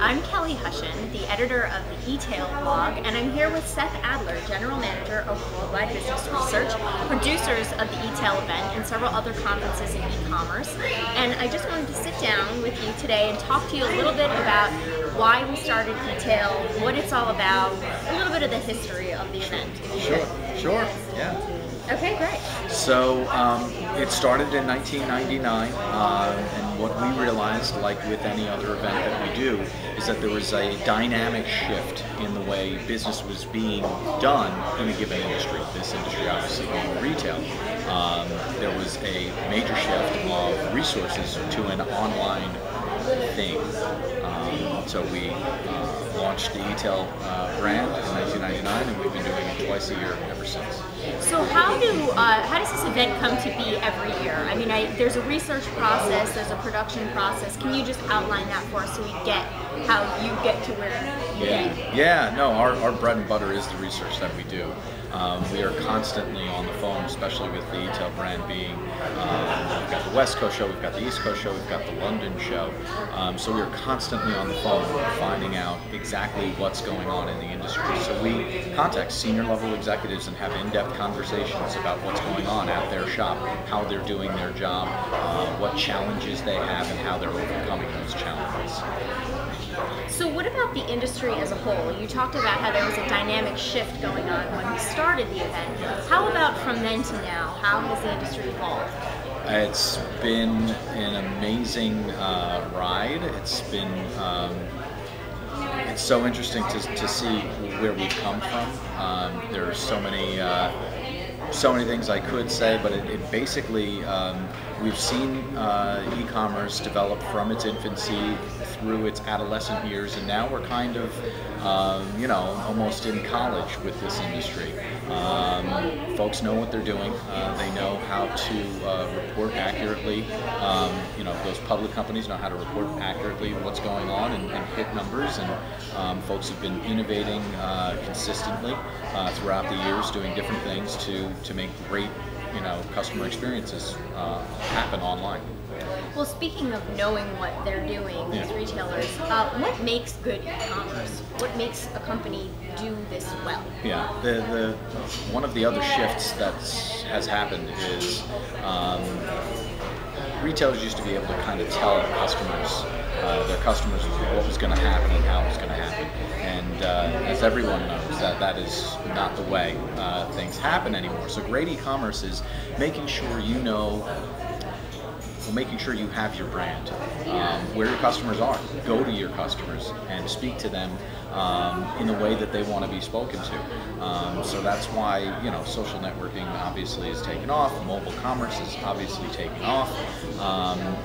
I'm Kelly Hushin, the editor of the eTail blog, and I'm here with Seth Adler, General Manager of Worldwide Business Research, producers of the eTail event and several other conferences in e-commerce. And I just wanted to sit down with you today and talk to you a little bit about why we started eTail, what it's all about, a little bit of the history of the event. Sure, yeah. Okay, great. So it started in 1999, and what we realized, like with any other event that we do, is that there was a dynamic shift in the way business was being done in a given industry. This industry obviously being retail. There was a major shift of resources to an online thing. So we launched the eTail brand in 1999, and we've been doing it twice a year ever since. So how does this event come to be every year? I mean, there's a research process, there's a production process. Can you just outline that for us so we get how you get to where you get? Yeah, no, our bread and butter is the research that we do. We are constantly on the phone, especially with the eTail brand being, we've got the West Coast show, we've got the East Coast show, we've got the London show. So we are constantly on the phone finding out exactly what's going on in the industry. So we contact senior level executives and have in-depth conversations about what's going on at their shop, how they're doing their job, what challenges they have, and how they're overcoming those challenges. So what about the industry as a whole? You talked about how there was a dynamic shift going on when we started the event. How about from then to now? How has the industry evolved? It's been an amazing ride. It's been it's so interesting to see where we've come from. There are so many things I could say, but it basically, we've seen e-commerce develop from its infancy through its adolescent years, and now we're kind of, almost in college with this industry. Folks know what they're doing. They know how to report accurately. Those public companies know how to report accurately what's going on and hit numbers, and folks have been innovating consistently throughout the years, doing different things to make great customer experiences happen online. Well, speaking of knowing what they're doing, these retailers, what makes good e-commerce? What makes a company do this well? Yeah, the one of the other shifts that has happened is retailers used to be able to kind of tell their customers what was going to happen and how it was going to happen. And as everyone knows, that is not the way things happen anymore. So great e-commerce is making sure making sure you have your brand, where your customers are. Go to your customers and speak to them in the way that they want to be spoken to. So that's why social networking obviously is taken off. Mobile commerce is obviously taking off,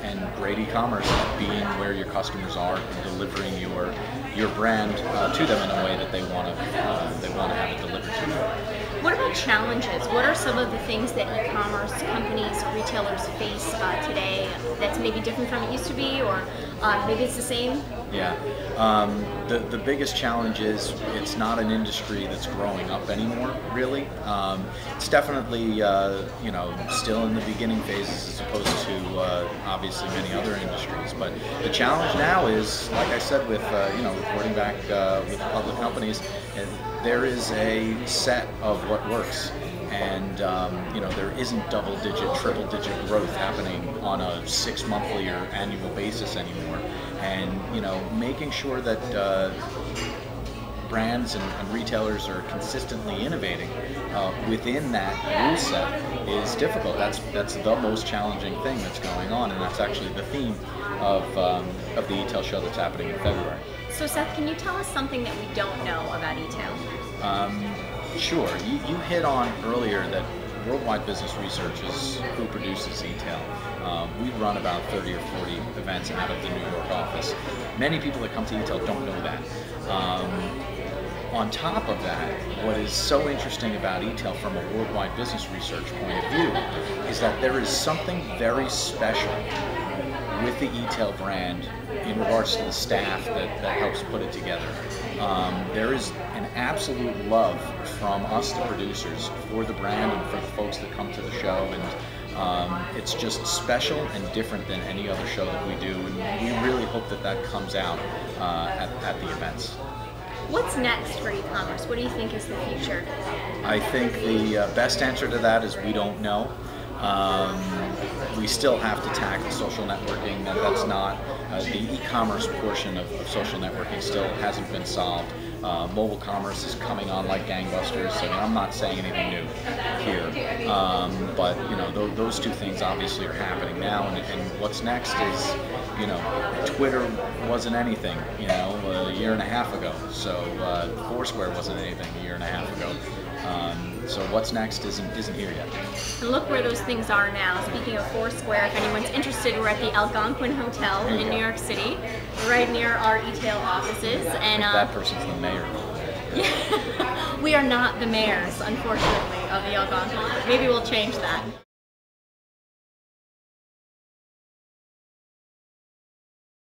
and great e-commerce being where your customers are and delivering your brand to them in a way that they want to have it delivered to them. What about challenges? What are some of the things that e-commerce companies, retailers face today that's maybe different from it used to be, or maybe it's the same? Yeah, the biggest challenge is it's not an industry that's growing up anymore, really. It's definitely, still in the beginning phases as opposed to obviously many other industries. But the challenge now is, like I said, with reporting back with public companies, there is a set of what works. And there isn't double-digit, triple-digit growth happening on a 6-monthly or annual basis anymore. And making sure that brands and retailers are consistently innovating within that rule set is difficult. That's the most challenging thing that's going on, and that's actually the theme of the eTail show that's happening in February. So Seth, can you tell us something that we don't know about eTail? Sure. You hit on earlier that Worldwide Business Research is who produces eTail. We run about 30 or 40 events out of the New York office. Many people that come to eTail don't know that. On top of that, what is so interesting about eTail from a Worldwide Business Research point of view is that there is something very special with the eTail brand in regards to the staff that helps put it together. There is an absolute love from us, the producers, for the brand and for the folks that come to the show. And it's just special and different than any other show that we do, and we really hope that that comes out at the events. What's next for e-commerce? What do you think is the future? I think the best answer to that is we don't know. We still have to tackle social networking. That's not the e-commerce portion of social networking still hasn't been solved. Mobile commerce is coming on like gangbusters. I mean, I'm not saying anything new here, but you know, those two things obviously are happening now. And what's next is, you know, Twitter wasn't anything, you know, a year and a half ago. So Foursquare wasn't anything a year and a half ago. So what's next isn't here yet. And look where those things are now. Speaking of Foursquare, if anyone's interested, we're at the Algonquin Hotel in New York City, right near our eTail offices. And that person's the mayor. We are not the mayors, unfortunately, of the Algonquin. Maybe we'll change that.